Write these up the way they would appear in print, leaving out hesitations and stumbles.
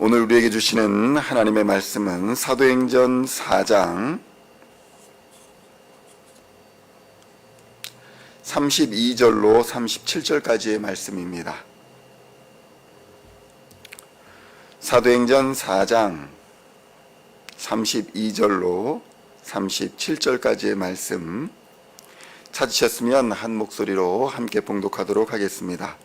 오늘 우리에게 주시는 하나님의 말씀은 사도행전 4장 32절로 37절까지의 말씀입니다. 사도행전 4장 32절로 37절까지의 말씀 찾으셨으면 한 목소리로 함께 봉독하도록 하겠습니다.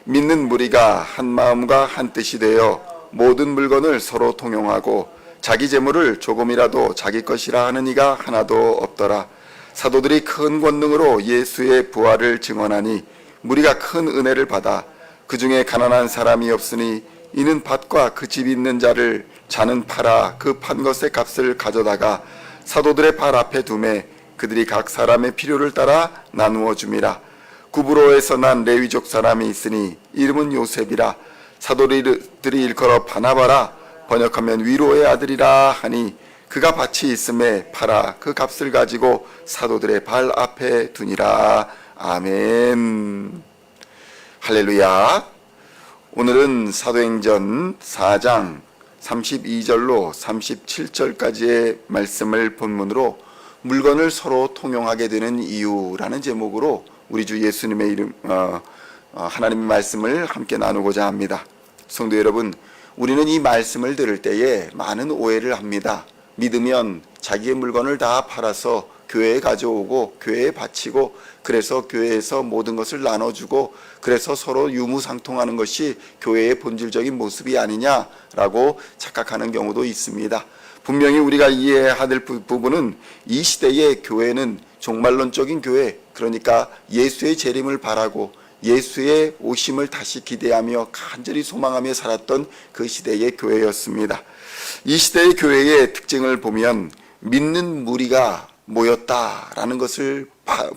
믿는 무리가 한 마음과 한 뜻이 되어 모든 물건을 서로 통용하고 자기 재물을 조금이라도 자기 것이라 하는 이가 하나도 없더라. 사도들이 큰 권능으로 예수의 부활을 증언하니 무리가 큰 은혜를 받아 그 중에 가난한 사람이 없으니 이는 밭과 그 집 있는 자는 팔아 그 판 것의 값을 가져다가 사도들의 발 앞에 두매 그들이 각 사람의 필요를 따라 나누어 줌이라. 구브로에서 난 레위족 사람이 있으니 이름은 요셉이라. 사도들이 일컬어 바나바라 번역하면 위로의 아들이라 하니 그가 밭이 있음에 팔아 그 값을 가지고 사도들의 발 앞에 두니라. 아멘. 할렐루야. 오늘은 사도행전 4장 32절로 37절까지의 말씀을 본문으로 물건을 서로 통용하게 되는 이유라는 제목으로 우리 주 예수님의 이름 하나님의 말씀을 함께 나누고자 합니다. 성도 여러분, 우리는 이 말씀을 들을 때에 많은 오해를 합니다. 믿으면 자기의 물건을 다 팔아서 교회에 가져오고 교회에 바치고 그래서 교회에서 모든 것을 나눠주고 그래서 서로 유무상통하는 것이 교회의 본질적인 모습이 아니냐라고 착각하는 경우도 있습니다. 분명히 우리가 이해해야 될 부분은 이 시대의 교회는 종말론적인 교회, 그러니까 예수의 재림을 바라고 예수의 오심을 다시 기대하며 간절히 소망하며 살았던 그 시대의 교회였습니다. 이 시대의 교회의 특징을 보면 믿는 무리가 모였다라는 것을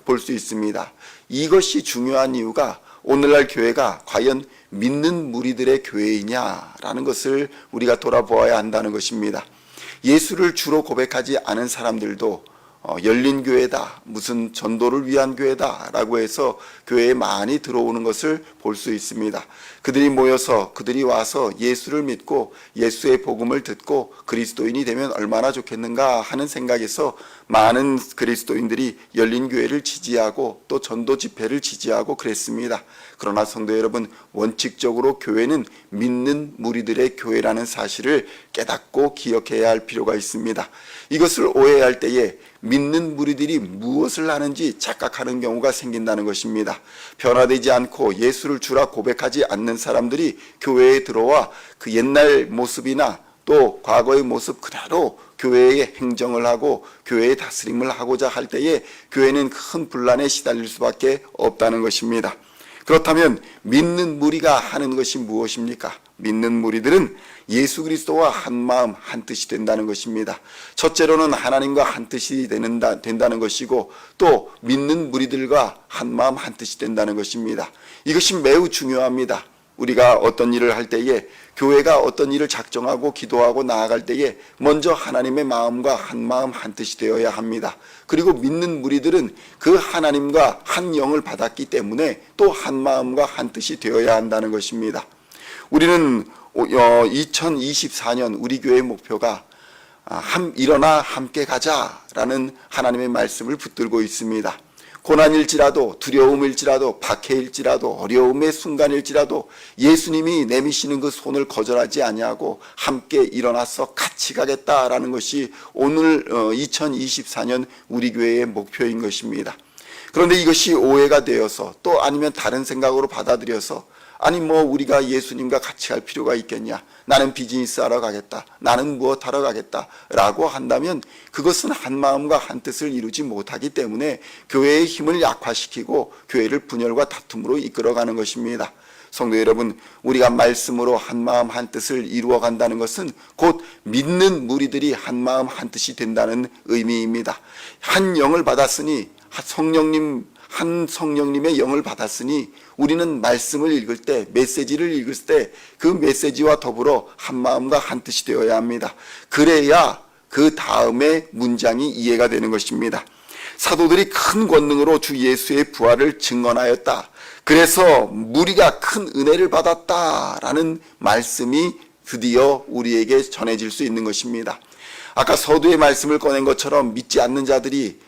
볼 수 있습니다. 이것이 중요한 이유가 오늘날 교회가 과연 믿는 무리들의 교회이냐라는 것을 우리가 돌아보아야 한다는 것입니다. 예수를 주로 고백하지 않은 사람들도 열린 교회다, 무슨 전도를 위한 교회다 라고 해서 교회에 많이 들어오는 것을 볼 수 있습니다. 그들이 와서 예수를 믿고 예수의 복음을 듣고 그리스도인이 되면 얼마나 좋겠는가 하는 생각에서 많은 그리스도인들이 열린 교회를 지지하고 또 전도 집회를 지지하고 그랬습니다. 그러나 성도 여러분, 원칙적으로 교회는 믿는 무리들의 교회라는 사실을 깨닫고 기억해야 할 필요가 있습니다. 이것을 오해할 때에 믿는 무리들이 무엇을 하는지 착각하는 경우가 생긴다는 것입니다. 변화되지 않고 예수를 주라 고백하지 않는 사람들이 교회에 들어와 그 옛날 모습이나 또 과거의 모습 그대로 교회의 행정을 하고 교회의 다스림을 하고자 할 때에 교회는 큰 분란에 시달릴 수밖에 없다는 것입니다. 그렇다면 믿는 무리가 하는 것이 무엇입니까? 믿는 무리들은 예수 그리스도와 한 마음 한 뜻이 된다는 것입니다. 첫째로는 하나님과 한 뜻이 된다는 것이고 또 믿는 무리들과 한 마음 한 뜻이 된다는 것입니다. 이것이 매우 중요합니다. 우리가 어떤 일을 할 때에 교회가 어떤 일을 작정하고 기도하고 나아갈 때에 먼저 하나님의 마음과 한 마음 한 뜻이 되어야 합니다. 그리고 믿는 무리들은 그 하나님과 한 영을 받았기 때문에 또 한 마음과 한 뜻이 되어야 한다는 것입니다. 우리는 2024년 우리 교회의 목표가 일어나 함께 가자라는 하나님의 말씀을 붙들고 있습니다. 고난일지라도 두려움일지라도 박해일지라도 어려움의 순간일지라도 예수님이 내미시는 그 손을 거절하지 아니하고 함께 일어나서 같이 가겠다라는 것이 오늘 2024년 우리 교회의 목표인 것입니다. 그런데 이것이 오해가 되어서 또 아니면 다른 생각으로 받아들여서 우리가 예수님과 같이 할 필요가 있겠냐, 나는 비즈니스 하러 가겠다, 나는 무엇 하러 가겠다 라고 한다면 그것은 한 마음과 한 뜻을 이루지 못하기 때문에 교회의 힘을 약화시키고 교회를 분열과 다툼으로 이끌어가는 것입니다. 성도 여러분, 우리가 말씀으로 한 마음 한 뜻을 이루어 간다는 것은 곧 믿는 무리들이 한 마음 한 뜻이 된다는 의미입니다. 한 영을 받았으니 한 성령님의 영을 받았으니 우리는 말씀을 읽을 때, 메시지를 읽을 때 그 메시지와 더불어 한 마음과 한 뜻이 되어야 합니다. 그래야 그 다음에 문장이 이해가 되는 것입니다. 사도들이 큰 권능으로 주 예수의 부활을 증언하였다. 그래서 무리가 큰 은혜를 받았다라는 말씀이 드디어 우리에게 전해질 수 있는 것입니다. 아까 서두의 말씀을 꺼낸 것처럼 믿지 않는 자들이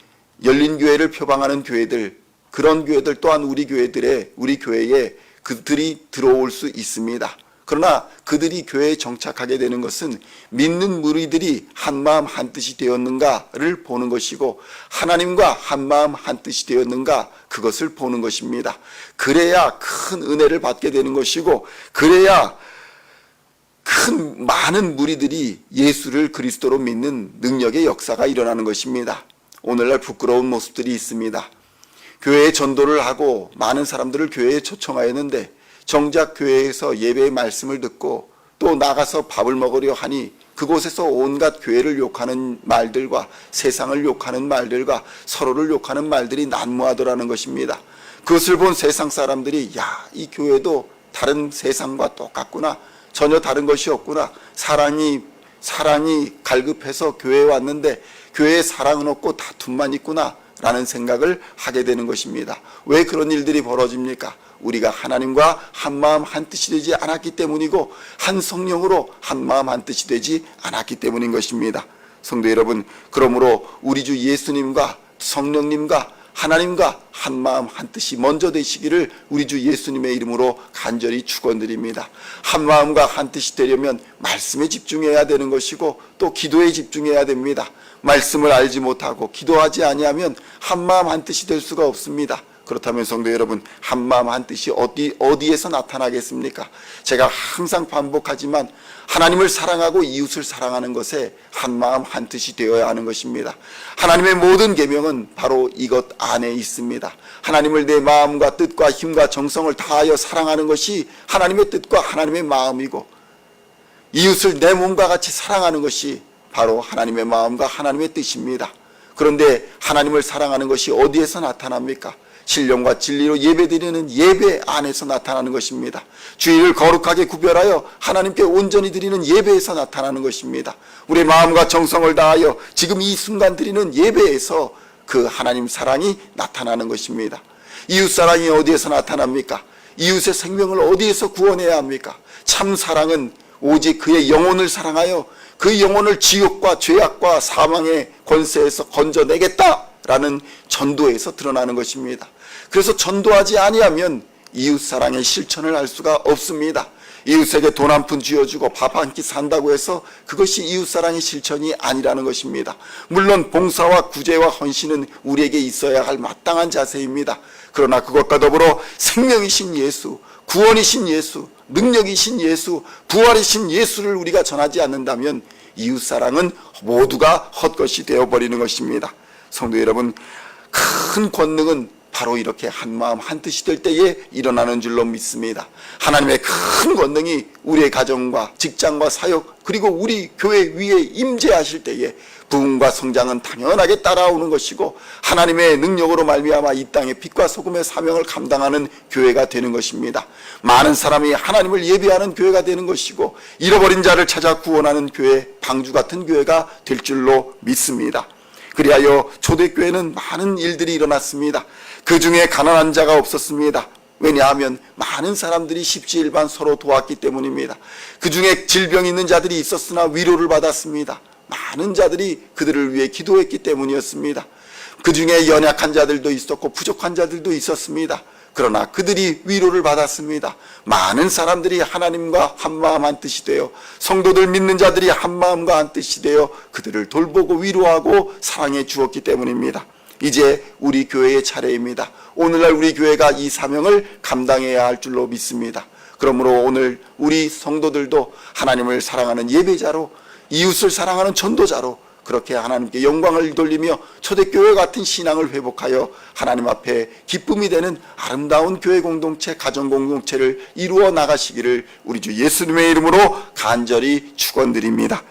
열린 교회를 표방하는 교회들, 그런 교회들 또한 우리 교회에 그들이 들어올 수 있습니다. 그러나 그들이 교회에 정착하게 되는 것은 믿는 무리들이 한마음 한뜻이 되었는가를 보는 것이고, 하나님과 한마음 한뜻이 되었는가, 그것을 보는 것입니다. 그래야 큰 은혜를 받게 되는 것이고, 그래야 많은 무리들이 예수를 그리스도로 믿는 능력의 역사가 일어나는 것입니다. 오늘날 부끄러운 모습들이 있습니다. 교회에 전도를 하고 많은 사람들을 교회에 초청하였는데 정작 교회에서 예배의 말씀을 듣고 또 나가서 밥을 먹으려 하니 그곳에서 온갖 교회를 욕하는 말들과 세상을 욕하는 말들과 서로를 욕하는 말들이 난무하더라는 것입니다. 그것을 본 세상 사람들이 이 교회도 다른 세상과 똑같구나, 전혀 다른 것이 없구나, 사랑이 갈급해서 교회에 왔는데 교회에 사랑은 없고 다툼만 있구나 라는 생각을 하게 되는 것입니다. 왜 그런 일들이 벌어집니까? 우리가 하나님과 한마음 한뜻이 되지 않았기 때문이고, 한 성령으로 한마음 한뜻이 되지 않았기 때문인 것입니다. 성도 여러분, 그러므로 우리 주 예수님과 성령님과 하나님과 한마음 한뜻이 먼저 되시기를 우리 주 예수님의 이름으로 간절히 축원드립니다. 한마음과 한뜻이 되려면 말씀에 집중해야 되는 것이고 또 기도에 집중해야 됩니다. 말씀을 알지 못하고 기도하지 아니하면 한마음 한뜻이 될 수가 없습니다. 그렇다면 성도 여러분, 한마음 한뜻이 어디에서 나타나겠습니까? 제가 항상 반복하지만 하나님을 사랑하고 이웃을 사랑하는 것에 한마음 한뜻이 되어야 하는 것입니다. 하나님의 모든 계명은 바로 이것 안에 있습니다. 하나님을 내 마음과 뜻과 힘과 정성을 다하여 사랑하는 것이 하나님의 뜻과 하나님의 마음이고, 이웃을 내 몸과 같이 사랑하는 것이 바로 하나님의 마음과 하나님의 뜻입니다. 그런데 하나님을 사랑하는 것이 어디에서 나타납니까? 신령과 진리로 예배드리는 예배 안에서 나타나는 것입니다. 주일을 거룩하게 구별하여 하나님께 온전히 드리는 예배에서 나타나는 것입니다. 우리의 마음과 정성을 다하여 지금 이 순간 드리는 예배에서 그 하나님 사랑이 나타나는 것입니다. 이웃 사랑이 어디에서 나타납니까? 이웃의 생명을 어디에서 구원해야 합니까? 참 사랑은 오직 그의 영혼을 사랑하여 그 영혼을 지옥과 죄악과 사망의 권세에서 건져내겠다라는 전도에서 드러나는 것입니다. 그래서 전도하지 아니하면 이웃사랑의 실천을 할 수가 없습니다. 이웃에게 돈 한 푼 쥐어주고 밥 한 끼 산다고 해서 그것이 이웃사랑의 실천이 아니라는 것입니다. 물론 봉사와 구제와 헌신은 우리에게 있어야 할 마땅한 자세입니다. 그러나 그것과 더불어 생명이신 예수, 구원이신 예수, 능력이신 예수, 부활이신 예수를 우리가 전하지 않는다면 이웃사랑은 모두가 헛것이 되어버리는 것입니다. 성도 여러분, 큰 권능은 바로 이렇게 한마음 한뜻이 될 때에 일어나는 줄로 믿습니다. 하나님의 큰 권능이 우리의 가정과 직장과 사역 그리고 우리 교회 위에 임재하실 때에 부흥과 성장은 당연하게 따라오는 것이고, 하나님의 능력으로 말미암아 이 땅의 빛과 소금의 사명을 감당하는 교회가 되는 것입니다. 많은 사람이 하나님을 예배하는 교회가 되는 것이고, 잃어버린 자를 찾아 구원하는 교회, 방주 같은 교회가 될 줄로 믿습니다. 그리하여 초대교회는 많은 일들이 일어났습니다. 그 중에 가난한 자가 없었습니다. 왜냐하면 많은 사람들이 십지일반 서로 도왔기 때문입니다. 그 중에 질병 있는 자들이 있었으나 위로를 받았습니다. 많은 자들이 그들을 위해 기도했기 때문이었습니다. 그 중에 연약한 자들도 있었고 부족한 자들도 있었습니다. 그러나 그들이 위로를 받았습니다. 많은 사람들이 하나님과 한마음 한뜻이 되어, 성도들 믿는 자들이 한마음과 한뜻이 되어 그들을 돌보고 위로하고 사랑해 주었기 때문입니다. 이제 우리 교회의 차례입니다. 오늘날 우리 교회가 이 사명을 감당해야 할 줄로 믿습니다. 그러므로 오늘 우리 성도들도 하나님을 사랑하는 예배자로, 이웃을 사랑하는 전도자로 그렇게 하나님께 영광을 돌리며 초대교회 같은 신앙을 회복하여 하나님 앞에 기쁨이 되는 아름다운 교회 공동체, 가정 공동체를 이루어 나가시기를 우리 주 예수님의 이름으로 간절히 축원드립니다.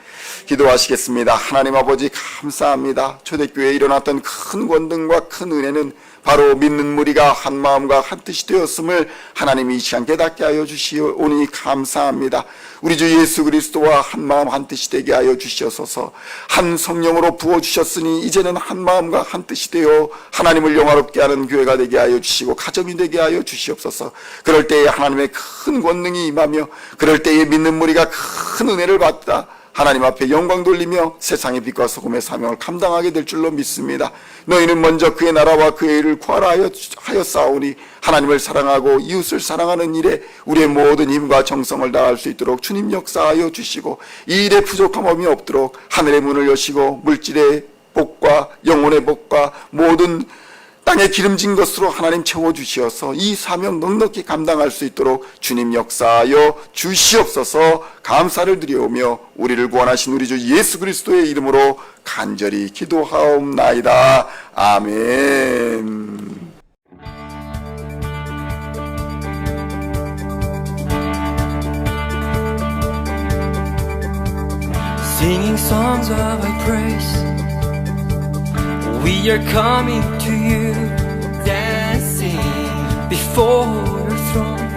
기도하시겠습니다. 하나님 아버지 감사합니다. 초대교회에 일어났던 큰 권능과 큰 은혜는 바로 믿는 무리가 한 마음과 한 뜻이 되었음을 하나님이 이 시간 깨닫게 하여 주시오니 감사합니다. 우리 주 예수 그리스도와 한 마음 한 뜻이 되게 하여 주시옵소서. 한 성령으로 부어주셨으니 이제는 한 마음과 한 뜻이 되어 하나님을 영화롭게 하는 교회가 되게 하여 주시고 가정이 되게 하여 주시옵소서. 그럴 때에 하나님의 큰 권능이 임하며 그럴 때에 믿는 무리가 큰 은혜를 받다 하나님 앞에 영광 돌리며 세상의 빛과 소금의 사명을 감당하게 될 줄로 믿습니다. 너희는 먼저 그의 나라와 그의 일을 구하라 하였사오니 하나님을 사랑하고 이웃을 사랑하는 일에 우리의 모든 힘과 정성을 다할 수 있도록 주님 역사하여 주시고 이 일에 부족함이 없도록 하늘의 문을 여시고 물질의 복과 영혼의 복과 모든 땅에 기름진 것으로 하나님 채워주시어서 이 사명 넉넉히 감당할 수 있도록 주님 역사하여 주시옵소서. 감사를 드리오며 우리를 구원하신 우리 주 예수 그리스도의 이름으로 간절히 기도하옵나이다. 아멘. Singing songs of our praise, we are coming to you, dancing before your throne.